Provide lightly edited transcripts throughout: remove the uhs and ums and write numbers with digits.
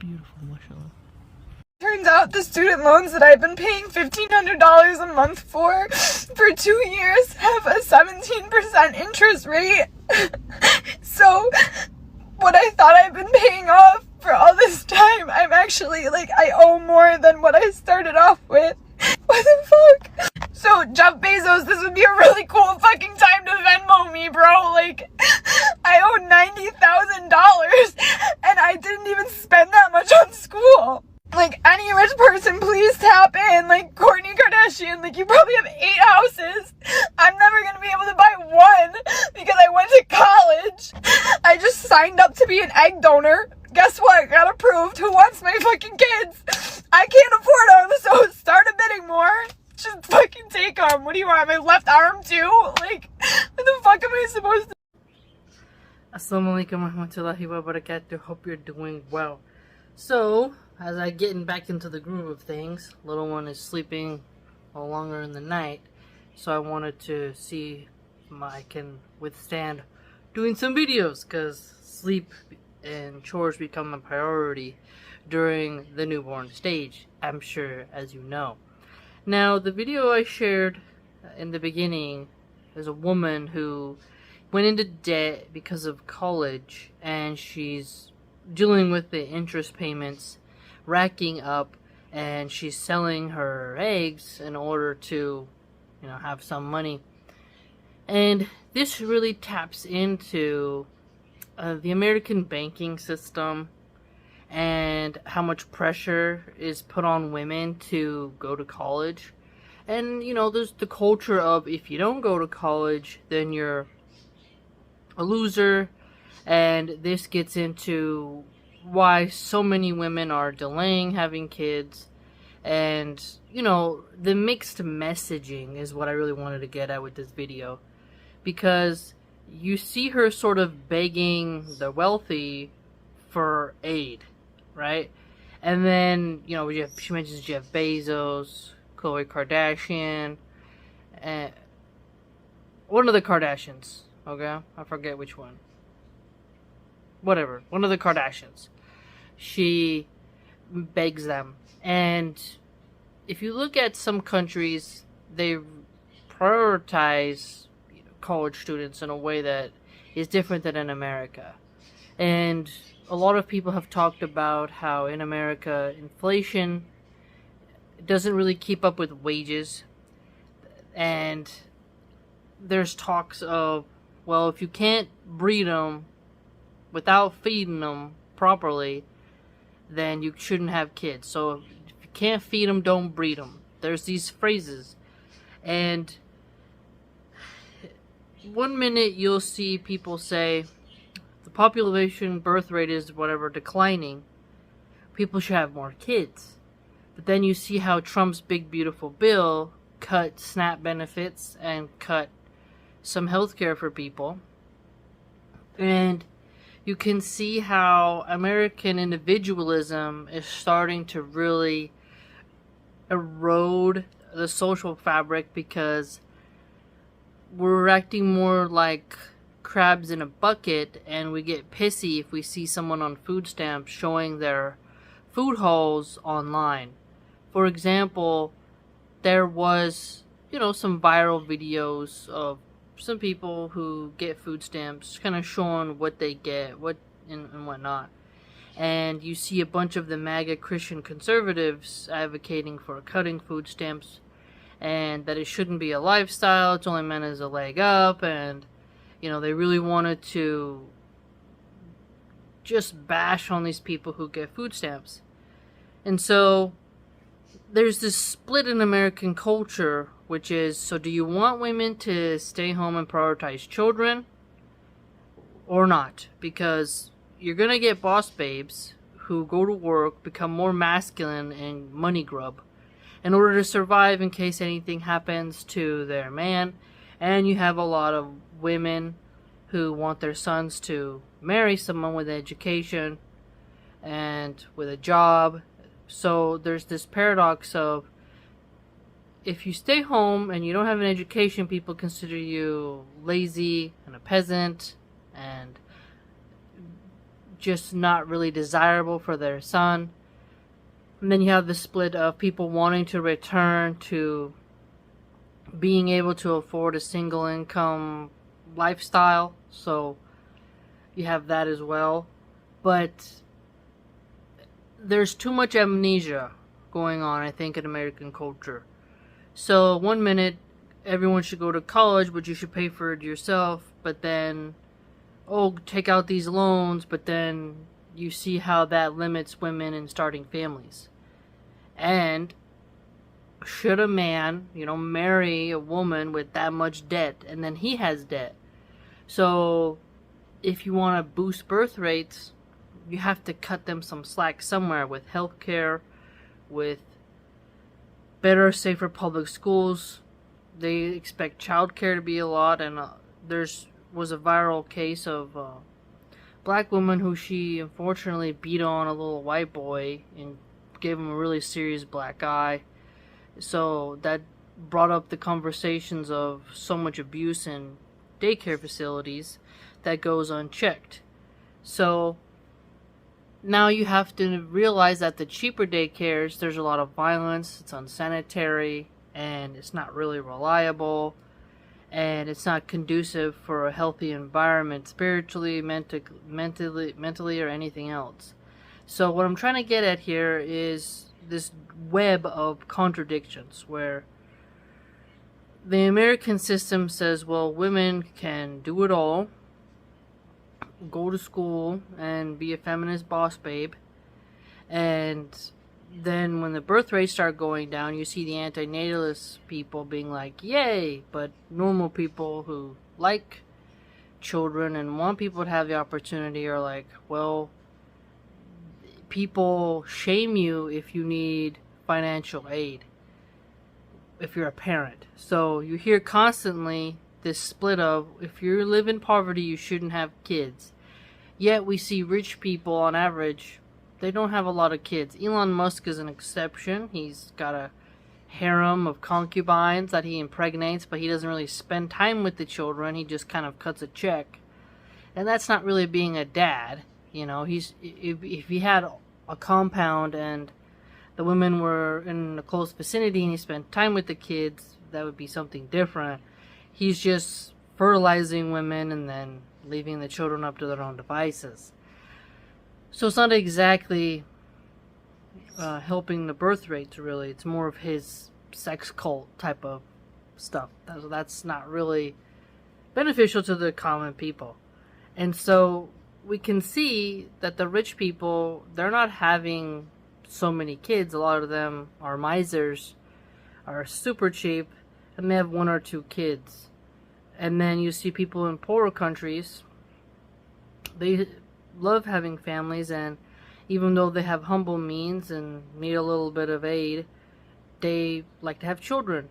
beautiful, mashallah. Turns out the student loans that I've been paying $1,500 a month for 2 years have a 17% interest rate. So what I thought I've been paying off for all this time, I'm actually, I owe more than what I started off with. What the fuck? So, Jeff Bezos, this would be a really cool fucking time to Venmo me, bro. I owe $90,000, and I didn't even spend that much on school. Any rich person, please tap in. Kourtney Kardashian, you probably have 8 houses. I'm never gonna be able to buy one because I went to college. I just signed up to be an egg donor. Guess what? Got approved. Who wants my fucking kids? I can't afford them, so start a bidding war. Just fucking take them. What do you want? My left arm too? What the fuck am I supposed to? Assalamu alaikum warahmatullahi wabarakatuh. Hope you're doing well. So, as I getting back into the groove of things, little one is sleeping a little longer in the night, so I wanted to see if I can withstand doing some videos, because sleep and chores become a priority during the newborn stage, I'm sure, as you know. Now, the video I shared in the beginning is a woman who went into debt because of college, and she's dealing with the interest payments racking up, and she's selling her eggs in order to, have some money. And this really taps into the American banking system and how much pressure is put on women to go to college. And, there's the culture of, if you don't go to college, then you're a loser. And this gets into why so many women are delaying having kids. And, the mixed messaging is what I really wanted to get at with this video. Because you see her sort of begging the wealthy for aid, right? And then, she mentions Jeff Bezos, Khloe Kardashian, and one of the Kardashians, okay? I forget which one. Whatever, one of the Kardashians. She begs them. And if you look at some countries, they prioritize college students in a way that is different than in America. And a lot of people have talked about how in America, inflation doesn't really keep up with wages. And there's talks of, well, if you can't breed them without feeding them properly, then you shouldn't have kids. So if you can't feed them, don't breed them. There's these phrases. And one minute you'll see people say the population birth rate is whatever declining, people should have more kids. But then you see how Trump's big beautiful bill cut SNAP benefits and cut some health care for people. And you can see how American individualism is starting to really erode the social fabric, because we're acting more like crabs in a bucket, and we get pissy if we see someone on food stamps showing their food hauls online. For example, there was, some viral videos of some people who get food stamps, kind of showing what they get, and whatnot. And you see a bunch of the MAGA Christian conservatives advocating for cutting food stamps, and that it shouldn't be a lifestyle, it's only meant as a leg up, and, they really wanted to just bash on these people who get food stamps. And so, there's this split in American culture, which is, so do you want women to stay home and prioritize children, or not? Because you're going to get boss babes who go to work, become more masculine, and money grub in order to survive in case anything happens to their man. And you have a lot of women who want their sons to marry someone with education and with a job. So there's this paradox of, if you stay home and you don't have an education, people consider you lazy and a peasant and just not really desirable for their son. And then you have the split of people wanting to return to being able to afford a single income lifestyle. So you have that as well. But there's too much amnesia going on, I think, in American culture. So one minute, everyone should go to college, but you should pay for it yourself. But then, oh, take out these loans, but then you see how that limits women in starting families. And should a man, marry a woman with that much debt, and then he has debt? So if you want to boost birth rates, you have to cut them some slack somewhere with healthcare, with better, safer public schools. They expect childcare to be a lot, and was a viral case of a black woman who she unfortunately beat on a little white boy and gave him a really serious black eye. So that brought up the conversations of so much abuse in daycare facilities that goes unchecked. So now you have to realize that the cheaper daycares, there's a lot of violence, it's unsanitary, and it's not really reliable, and it's not conducive for a healthy environment spiritually, mentally, or anything else. So what I'm trying to get at here is this web of contradictions where the American system says, well, women can do it all, go to school and be a feminist boss babe, and then when the birth rates start going down, you see the antinatalist people being like, yay, but normal people who like children and want people to have the opportunity are like, well, people shame you if you need financial aid, if you're a parent. So you hear constantly this split of, if you live in poverty, you shouldn't have kids. Yet we see rich people, on average, they don't have a lot of kids. Elon Musk is an exception. He's got a harem of concubines that he impregnates, but he doesn't really spend time with the children. He just kind of cuts a check. And that's not really being a dad. If he had a compound and the women were in a close vicinity and he spent time with the kids, that would be something different. He's just fertilizing women and then leaving the children up to their own devices. So it's not exactly helping the birth rates, really. It's more of his sex cult type of stuff. That's not really beneficial to the common people. And so we can see that the rich people, they're not having so many kids. A lot of them are misers, are super cheap, and they have one or two kids. And then you see people in poorer countries, they love having families, and even though they have humble means and need a little bit of aid, they like to have children.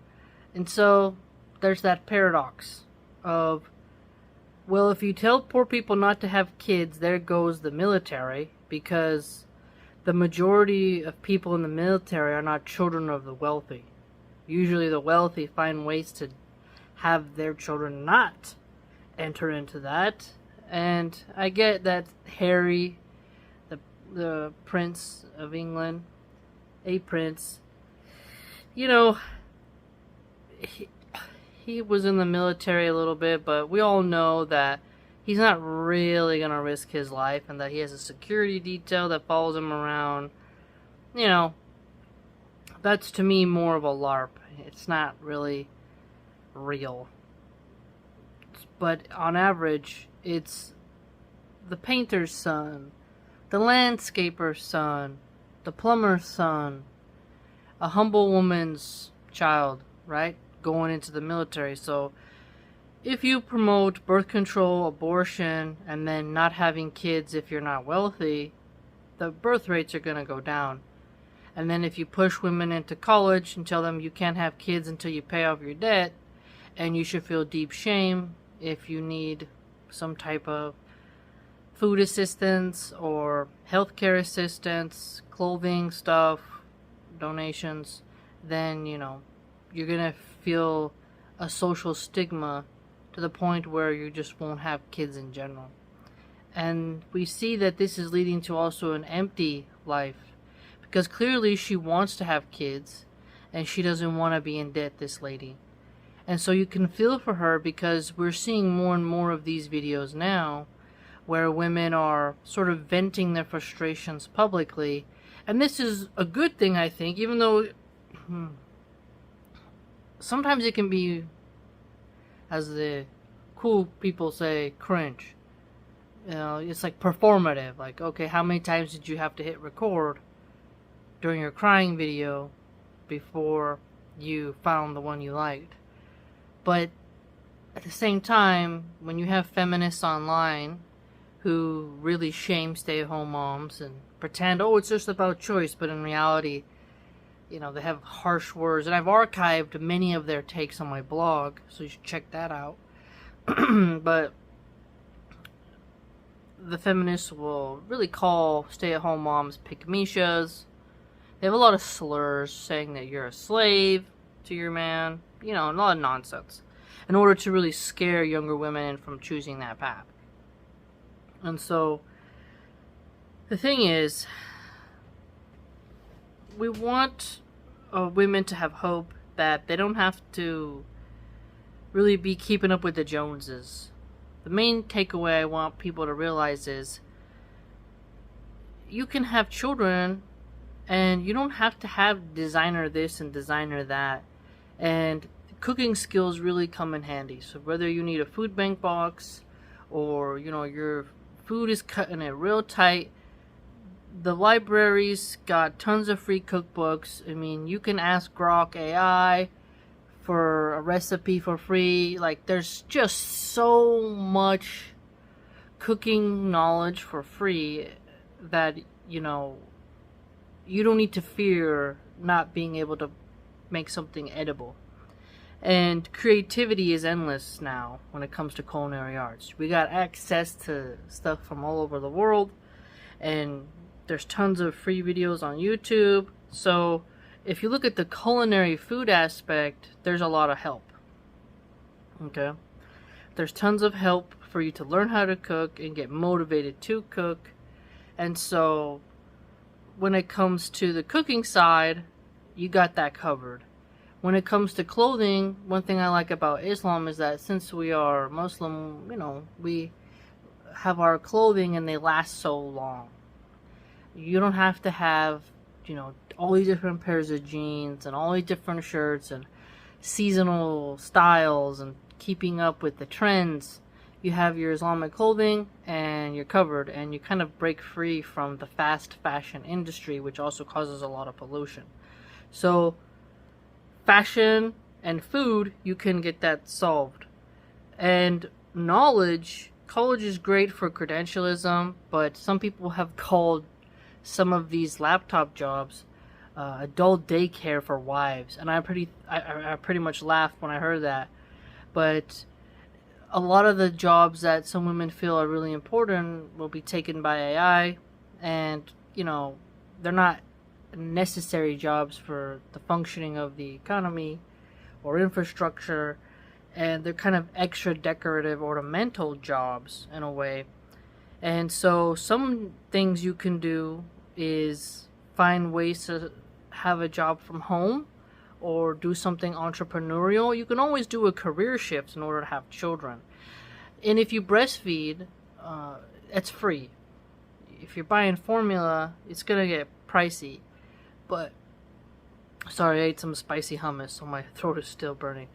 And so there's that paradox of, well, if you tell poor people not to have kids, there goes the military, because the majority of people in the military are not children of the wealthy. Usually the wealthy find ways to have their children not enter into that. And I get that Harry, the Prince of England, a prince, he was in the military a little bit, but we all know that he's not really going to risk his life, and that he has a security detail that follows him around. That's to me more of a LARP. It's not really real. But on average, it's the painter's son, the landscaper's son, the plumber's son, a humble woman's child, right? Going into the military. So if you promote birth control, abortion, and then not having kids if you're not wealthy, the birth rates are going to go down. And then if you push women into college and tell them you can't have kids until you pay off your debt, and you should feel deep shame if you need some type of food assistance or healthcare assistance, clothing stuff, donations, then, you're going to feel a social stigma to the point where you just won't have kids in general. And we see that this is leading to also an empty life, because clearly she wants to have kids and she doesn't want to be in debt, this lady. And so you can feel for her, because we're seeing more and more of these videos now where women are sort of venting their frustrations publicly. And this is a good thing, I think, even though sometimes it can be, as the cool people say, cringe. You know, it's like performative. Like, okay, how many times did you have to hit record during your crying video before you found the one you liked? But at the same time, when you have feminists online who really shame stay-at-home moms and pretend, oh, it's just about choice, but in reality, you know, they have harsh words. And I've archived many of their takes on my blog, so you should check that out. But the feminists will really call stay-at-home moms pick-meshas. They have a lot of slurs saying that you're a slave to your man. You know, a lot of nonsense, in order to really scare younger women from choosing that path. And so, the thing is, we want women to have hope that they don't have to really be keeping up with the Joneses. The main takeaway I want people to realize is, you can have children and you don't have to have designer this and designer that. And cooking skills really come in handy. So whether you need a food bank box, or, you know, your food is cutting it real tight, the library's got tons of free cookbooks. I mean, you can ask Grok AI for a recipe for free. Like, there's just so much cooking knowledge for free that, you know, you don't need to fear not being able to make something edible. And creativity is endless now when it comes to culinary arts. We got access to stuff from all over the world, and there's tons of free videos on YouTube. So if you look at the culinary food aspect, there's a lot of help. Okay? There's tons of help for you to learn how to cook and get motivated to cook. And so when it comes to the cooking side, you got that covered. When it comes to clothing, one thing I like about Islam is that since we are Muslim, you know, we have our clothing and they last so long. You don't have to have, you know, all these different pairs of jeans and all these different shirts and seasonal styles and keeping up with the trends. You have your Islamic clothing and you're covered, and you kind of break free from the fast fashion industry, which also causes a lot of pollution. So fashion and food, you can get that solved. And knowledge, college is great for credentialism, but some people have called some of these laptop jobs adult daycare for wives, and I pretty much laughed when I heard that. But a lot of the jobs that some women feel are really important will be taken by AI, and, you know, they're not necessary jobs for the functioning of the economy or infrastructure, and they're kind of extra decorative ornamental jobs in a way. And so some things you can do is find ways to have a job from home or do something entrepreneurial. You can always do a career shift in order to have children. And if you breastfeed, it's free. If you're buying formula, it's gonna get pricey. But, sorry, I ate some spicy hummus, so my throat is still burning.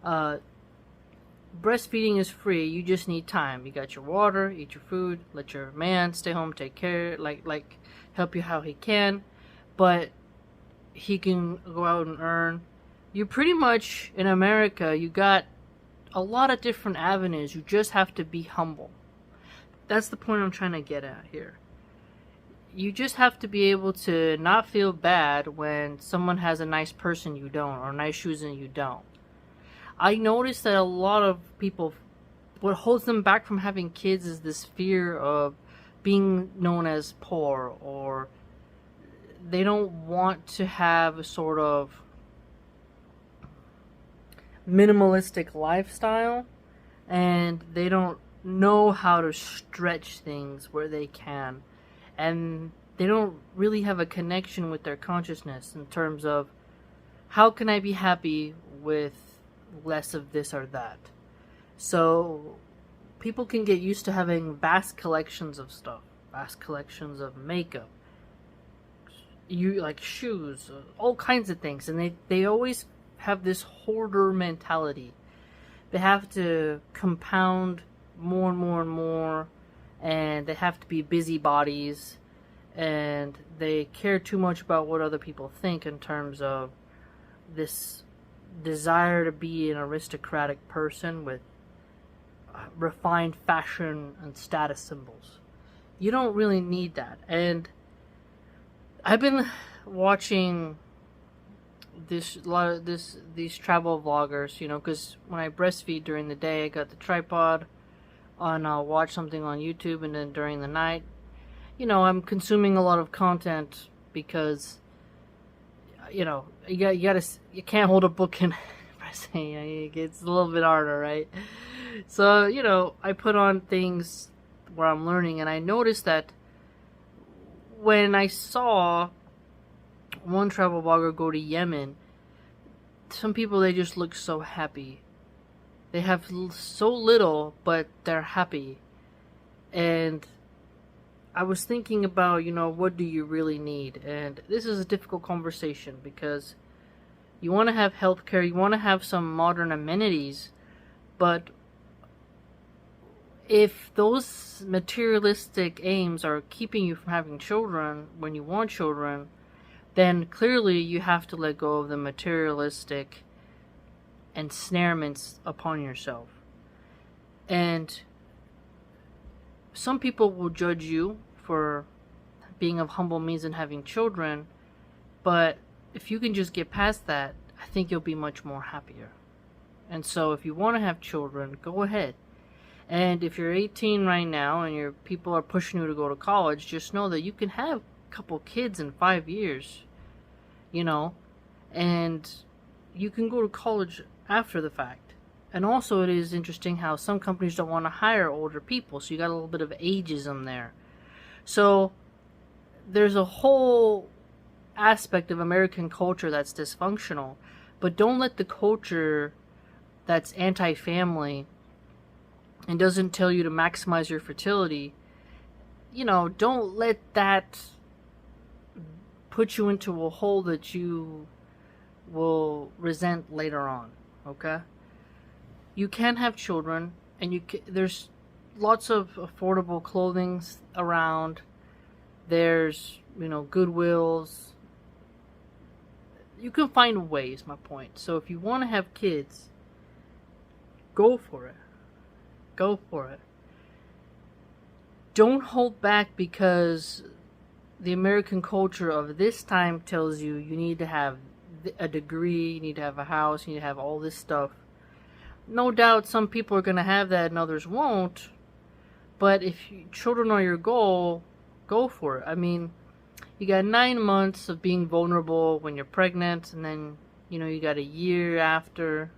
Breastfeeding is free. You just need time. You got your water, eat your food, let your man stay home, take care, like help you how he can. But he can go out and earn. You pretty much, in America, you got a lot of different avenues. You just have to be humble. That's the point I'm trying to get at here. You just have to be able to not feel bad when someone has a nice purse and you don't, or nice shoes and you don't. I noticed that a lot of people, what holds them back from having kids is this fear of being known as poor, or they don't want to have a sort of minimalistic lifestyle, and they don't know how to stretch things where they can, and they don't really have a connection with their consciousness in terms of how can I be happy with less of this or that. So people can get used to having vast collections of stuff, vast collections of makeup, you like shoes, all kinds of things, and they always have this hoarder mentality. They have to compound more and more and more, and they have to be busybodies, and they care too much about what other people think in terms of this desire to be an aristocratic person with refined fashion and status symbols. You don't really need that. And I've been watching these travel vloggers, you know, because when I breastfeed during the day, I got the tripod on, I'll watch something on YouTube, and then during the night, you know, I'm consuming a lot of content because, you know, you can't hold a book in breastfeeding. It's a little bit harder, right? So, you know, I put on things where I'm learning, and I noticed that when I saw one travel blogger go to Yemen, some people, they just look so happy. They have so little, but they're happy. And I was thinking about, you know, what do you really need? And this is a difficult conversation because you want to have healthcare, you want to have some modern amenities, but if those materialistic aims are keeping you from having children when you want children, then clearly you have to let go of the materialistic ensnarements upon yourself. And some people will judge you for being of humble means and having children, but if you can just get past that, I think you'll be much more happier. And so if you want to have children, go ahead. And if you're 18 right now and your people are pushing you to go to college, just know that you can have a couple kids in 5 years, you know, and you can go to college after the fact. And also it is interesting how some companies don't want to hire older people, so you got a little bit of ageism there. So there's a whole aspect of American culture that's dysfunctional, but don't let the culture that's anti-family and doesn't tell you to maximize your fertility, you know, don't let that put you into a hole that you will resent later on, okay? You can have children, and there's lots of affordable clothing around. There's, you know, Goodwills. You can find ways, my point. So if you want to have kids, go for it. Go for it. Don't hold back because the American culture of this time tells you you need to have a degree, you need to have a house, you need to have all this stuff. No doubt some people are going to have that and others won't. But if children are your goal, go for it. I mean, you got 9 months of being vulnerable when you're pregnant, and then, you know, you got a year after.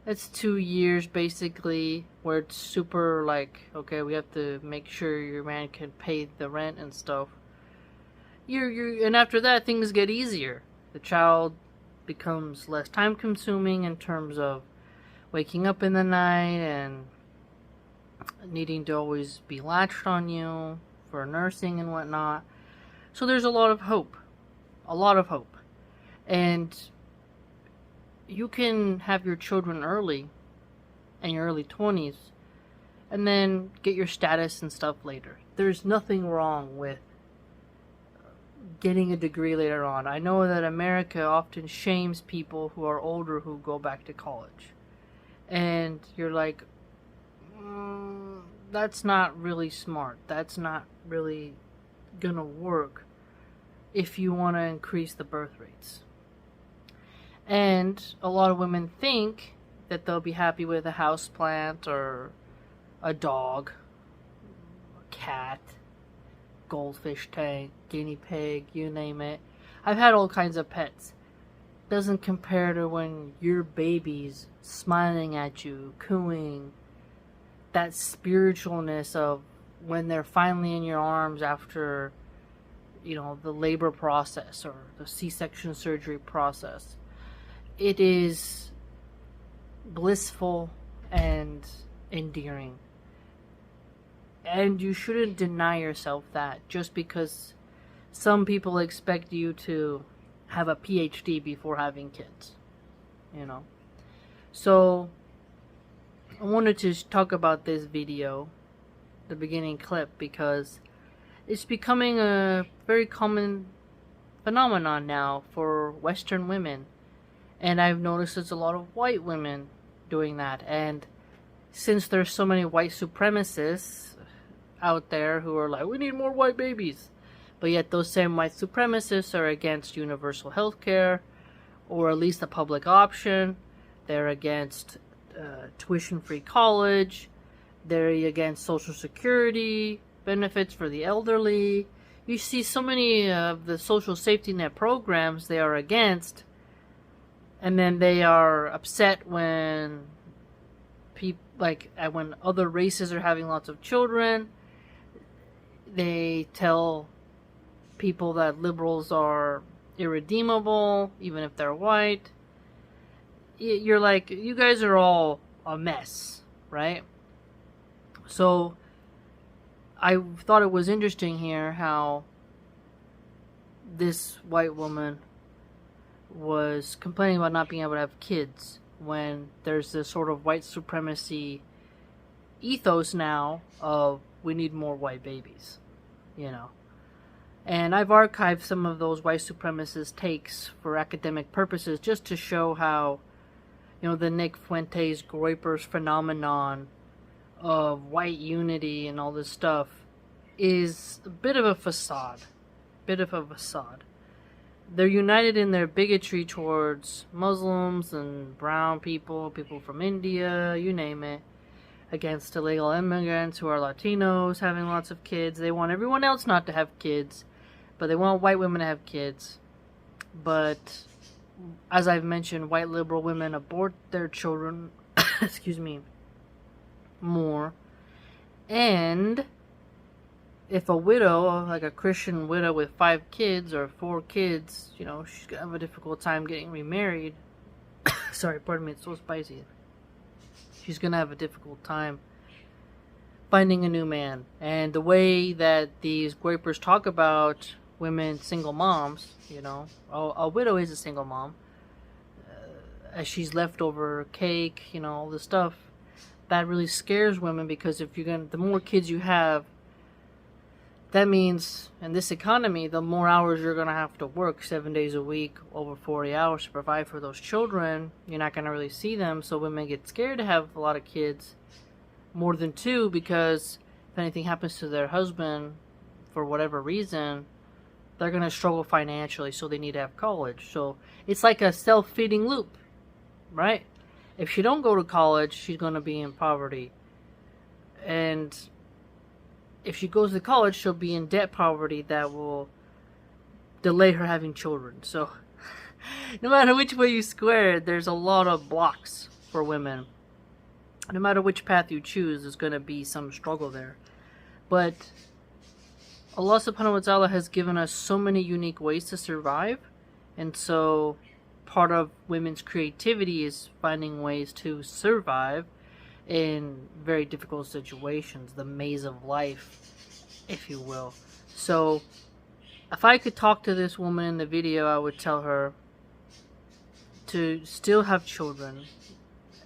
That's 2 years basically where it's super like, okay, we have to make sure your man can pay the rent and stuff. And after that, things get easier. The child becomes less time consuming in terms of waking up in the night and needing to always be latched on you for nursing and whatnot. So there's a lot of hope. A lot of hope. And you can have your children early, in your early 20s, and then get your status and stuff later. There's nothing wrong with getting a degree later on. I know that America often shames people who are older who go back to college. And you're like, that's not really smart. That's not really gonna work if you want to increase the birth rates. And a lot of women think that they'll be happy with a house plant or a dog, a cat, goldfish tank, guinea pig, you name it. I've had all kinds of pets. Doesn't compare to when your baby's smiling at you, cooing, that spiritualness of when they're finally in your arms after, you know, the labor process or the C-section surgery process. It is blissful and endearing. And you shouldn't deny yourself that just because some people expect you to have a PhD before having kids, you know. So I wanted to talk about this video, the beginning clip, because it's becoming a very common phenomenon now for Western women. And I've noticed there's a lot of white women doing that. And since there's so many white supremacists out there who are like, we need more white babies. But yet those same white supremacists are against universal health care, or at least a public option. They're against tuition-free college. They're against Social Security benefits for the elderly. You see so many of the social safety net programs they are against, and then they are upset when when other races are having lots of children. They tell people that liberals are irredeemable, even if they're white. You're like, you guys are all a mess, right? So I thought it was interesting here how this white woman was complaining about not being able to have kids when there's this sort of white supremacy ethos now of we need more white babies, you know. And I've archived some of those white supremacist takes for academic purposes just to show how, you know, the Nick Fuentes Groypers phenomenon of white unity and all this stuff is a bit of a facade. They're united in their bigotry towards Muslims and brown people, people from India, you name it, against illegal immigrants who are Latinos having lots of kids. They want everyone else not to have kids, but they want white women to have kids. But as I've mentioned, white liberal women abort their children, excuse me, more. And if a widow, like a Christian widow with 5 kids or 4 kids, you know, she's gonna have a difficult time getting remarried. Sorry, pardon me, it's so spicy. She's gonna have a difficult time finding a new man. And the way that these Groypers talk about women, single moms, you know, a widow is a single mom, as she's leftover cake, you know, all this stuff, that really scares women, because if you're gonna, the more kids you have, that means in this economy, the more hours you're gonna have to work, 7 days a week, over 40 hours to provide for those children. You're not gonna really see them, so women get scared to have a lot of kids, more than 2, because if anything happens to their husband for whatever reason, they're gonna struggle financially, so they need to have college. So it's like a self-feeding loop, right? If she don't go to college, she's gonna be in poverty, and if she goes to college, she'll be in debt poverty that will delay her having children. So no matter which way you square it, there's a lot of blocks for women. No matter which path you choose, there's going to be some struggle there. But Allah subhanahu wa ta'ala has given us so many unique ways to survive. And so part of women's creativity is finding ways to survive in very difficult situations, the maze of life, if you will. So if I could talk to this woman in the video, I would tell her to still have children,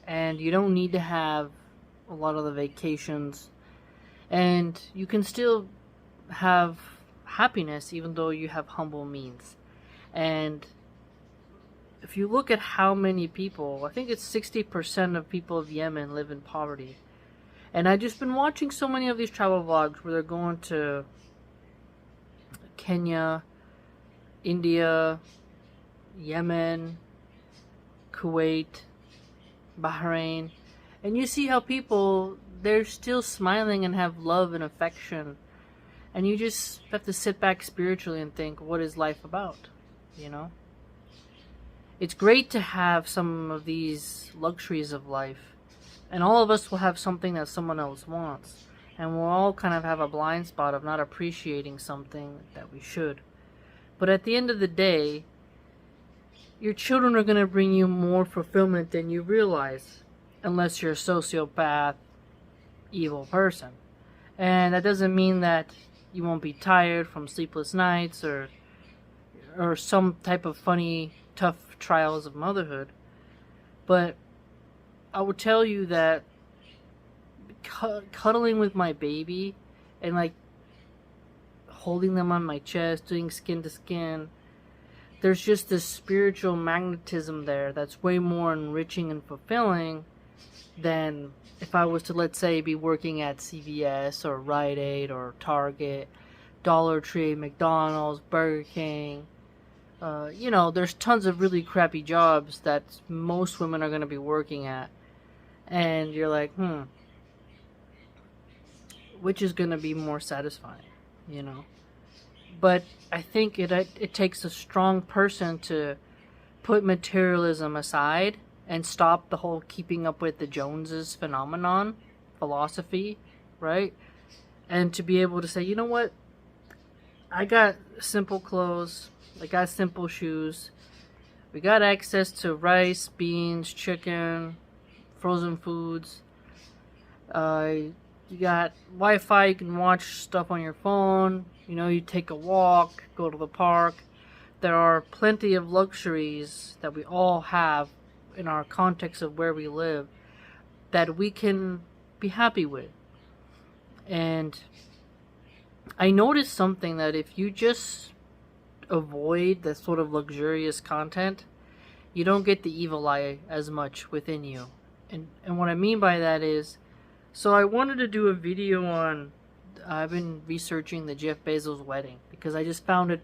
and you don't need to have a lot of the vacations, and you can still have happiness even though you have humble means. And if you look at how many people, I think it's 60% of people of Yemen live in poverty. And I've just been watching so many of these travel vlogs where they're going to Kenya, India, Yemen, Kuwait, Bahrain. And you see how people, they're still smiling and have love and affection. And you just have to sit back spiritually and think, what is life about? You know? It's great to have some of these luxuries of life, And all of us will have something that someone else wants. And we'll all kind of have a blind spot of not appreciating something that we should. But at the end of the day, your children are going to bring you more fulfillment than you realize. Unless you're a sociopath, evil person. And that doesn't mean that you won't be tired from sleepless nights or some type of funny, tough trials of motherhood. But I would tell you that cuddling with my baby and like holding them on my chest, doing skin to skin, there's just this spiritual magnetism there that's way more enriching and fulfilling than if I was to, let's say, be working at CVS or Rite Aid or Target, Dollar Tree, McDonald's, Burger King. There's tons of really crappy jobs that most women are going to be working at. And you're like, which is going to be more satisfying, But I think it takes a strong person to put materialism aside and stop the whole keeping up with the Joneses philosophy, right? And to be able to say, you know what? I got simple clothes. I got simple shoes. We got access to rice, beans, chicken, frozen foods. You got Wi-Fi. You can watch stuff on your phone. You take a walk, go to the park. There are plenty of luxuries that we all have in our context of where we live that we can be happy with. And I noticed something, that if you just avoid that sort of luxurious content, you don't get the evil eye as much within you. And what I mean by that is, so I wanted to do a video on, I've been researching the Jeff Bezos wedding because I just found it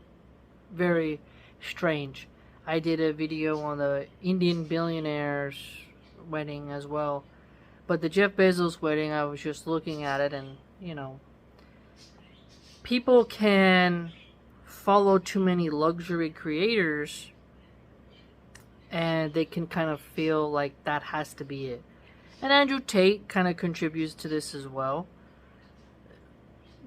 very strange. I did a video on the Indian billionaire's wedding as well. But the Jeff Bezos wedding, I was just looking at it and, people can follow too many luxury creators and they can kind of feel like that has to be it. And Andrew Tate kind of contributes to this as well.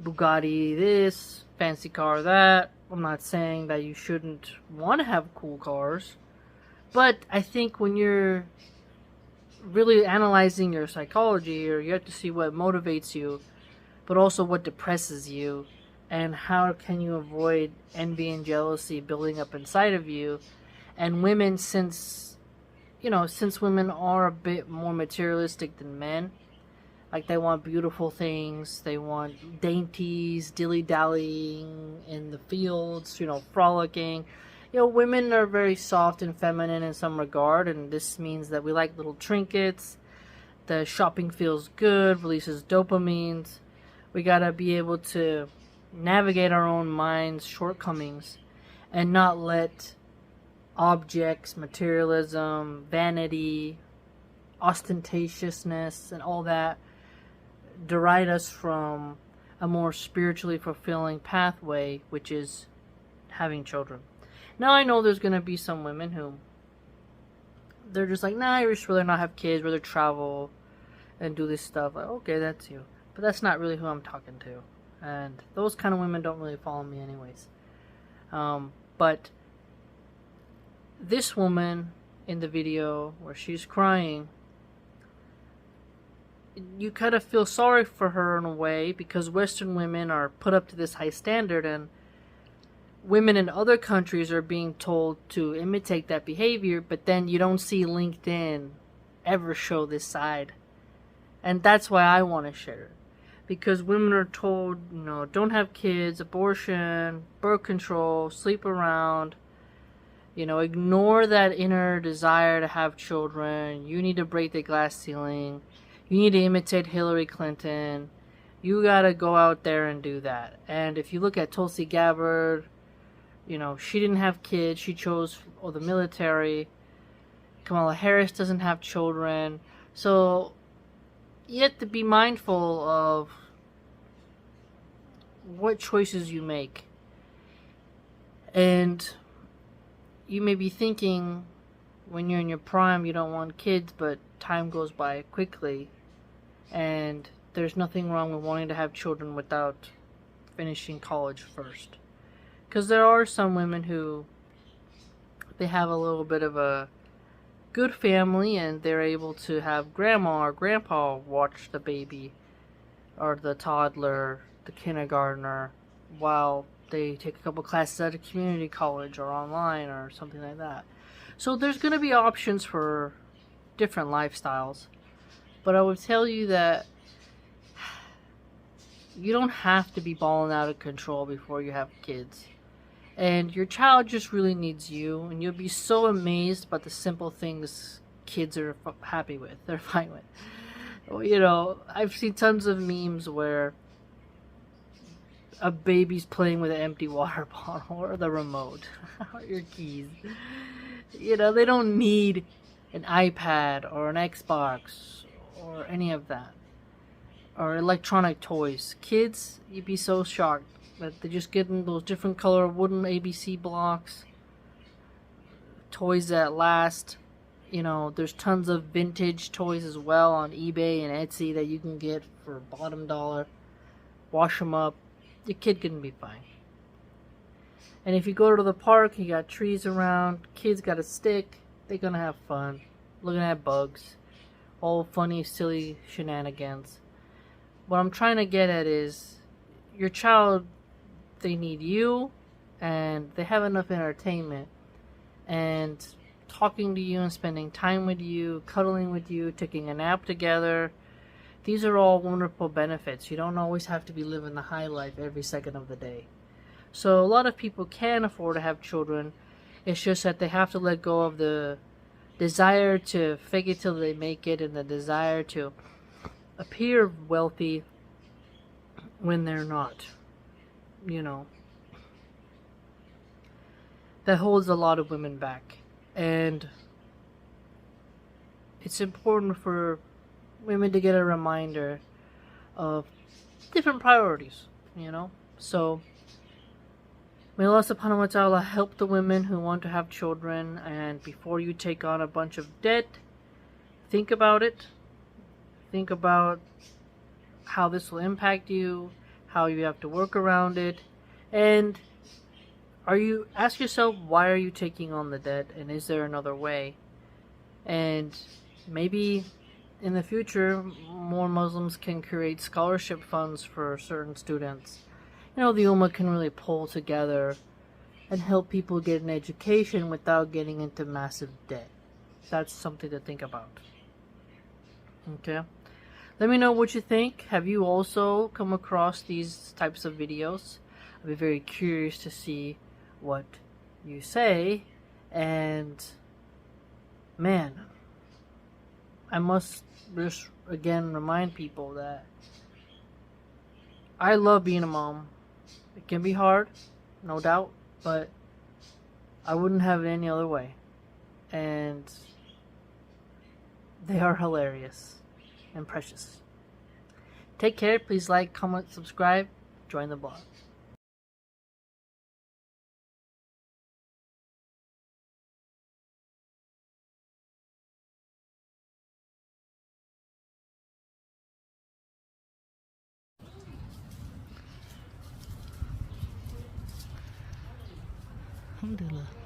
Bugatti this, fancy car that. I'm not saying that you shouldn't want to have cool cars, but I think when you're really analyzing your psychology, or you have to see what motivates you, but also what depresses you, and how can you avoid envy and jealousy building up inside of you. And women, since women are a bit more materialistic than men, like they want beautiful things, they want dainties, dilly-dallying in the fields, frolicking. Women are very soft and feminine in some regard, and this means that we like little trinkets. The shopping feels good, releases dopamines. We gotta be able to navigate our own mind's shortcomings and not let objects, materialism, vanity, ostentatiousness, and all that deride us from a more spiritually fulfilling pathway, which is having children. Now, I know there's going to be some women who they're just like, nah, I just rather not have kids, rather travel and do this stuff. Like, okay, that's you. But that's not really who I'm talking to. And those kind of women don't really follow me anyways. But this woman in the video where she's crying, you kind of feel sorry for her in a way, because Western women are put up to this high standard, and women in other countries are being told to imitate that behavior, but then you don't see LinkedIn ever show this side. And that's why I want to share it. Because women are told, don't have kids, abortion, birth control, sleep around, ignore that inner desire to have children. You need to break the glass ceiling. You need to imitate Hillary Clinton. You gotta go out there and do that. And if you look at Tulsi Gabbard, she didn't have kids. She chose the military. Kamala Harris doesn't have children. So you have to be mindful of what choices you make. And you may be thinking when you're in your prime you don't want kids, but time goes by quickly, and there's nothing wrong with wanting to have children without finishing college first. Because there are some women who they have a little bit of a good family and they're able to have grandma or grandpa watch the baby or the toddler, the kindergartner, while they take a couple classes at a community college or online or something like that. So there's going to be options for different lifestyles. But I would tell you that you don't have to be balling out of control before you have kids. And your child just really needs you, and you'll be so amazed by the simple things kids are happy with, they're fine with. You know, I've seen tons of memes where a baby's playing with an empty water bottle or the remote or your keys. You know, they don't need an iPad or an Xbox or any of that. Or electronic toys. Kids, you'd be so shocked that they're just getting those different color wooden ABC blocks. Toys that last. You know, there's tons of vintage toys as well on eBay and Etsy that you can get for bottom dollar. Wash them up. Your kid can be fine. And if you go to the park, you got trees around. Kids got a stick. They're gonna have fun. Looking at bugs. All funny, silly shenanigans. What I'm trying to get at is your child, they need you and they have enough entertainment, and talking to you and spending time with you, cuddling with you, taking a nap together. These are all wonderful benefits. You don't always have to be living the high life every second of the day. So a lot of people can afford to have children. It's just that they have to let go of the desire to fake it till they make it and the desire to appear wealthy when they're not. You know, that holds a lot of women back, and it's important for women to get a reminder of different priorities, you know. So may Allah subhanahu wa ta'ala help the women who want to have children, and before you take on a bunch of debt, think about it. Think about how this will impact you, how you have to work around it, and ask yourself, why are you taking on the debt, and is there another way? And maybe in the future, more Muslims can create scholarship funds for certain students. You know, the Ummah can really pull together and help people get an education without getting into massive debt. That's something to think about. Okay? Let me know what you think. Have you also come across these types of videos? I'd be very curious to see what you say. And man, I must just again remind people that I love being a mom. It can be hard, no doubt, but I wouldn't have it any other way. And they are hilarious and precious. Take care. Please like, comment, subscribe, join the blog. Alhamdulillah.